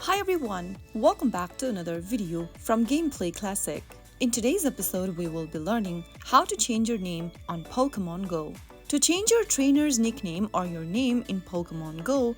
Hi everyone, welcome back to another video from Gameplay Classic. In today's episode, we will be learning how to change your name on Pokémon Go. To change your trainer's nickname or your name in Pokémon Go,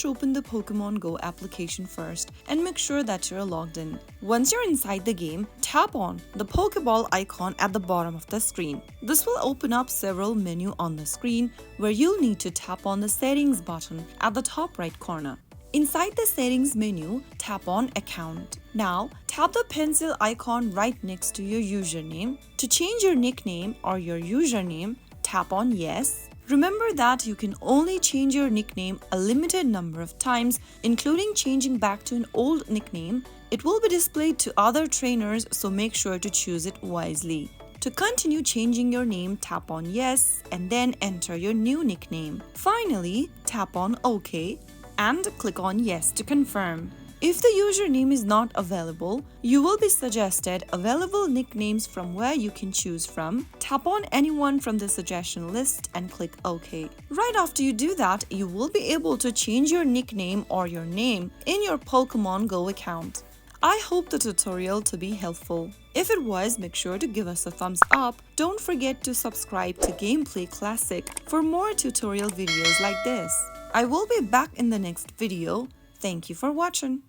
open the Pokémon Go application first and make sure that you're logged in. Once you're inside the game, tap on the Pokéball icon at the bottom of the screen. This will open up several menus on the screen where you'll need to tap on the settings button at the top right corner. Inside the settings menu, tap on account. Now, tap the pencil icon right next to your username. To change your nickname or your username, tap on yes. Remember that you can only change your nickname a limited number of times, including changing back to an old nickname. It will be displayed to other trainers, so make sure to choose it wisely. To continue changing your name, tap on yes and then enter your new nickname. Finally, tap on OK and click on yes to confirm. If the username is not available, you will be suggested available nicknames from where you can choose from. Tap on anyone from the suggestion list and click OK. Right after you do that, you will be able to change your nickname or your name in your Pokémon Go account. I hope the tutorial to be helpful. If it was, make sure to give us a thumbs up. Don't forget to subscribe to Gameplay Classic for more tutorial videos like this. I will be back in the next video. Thank you for watching.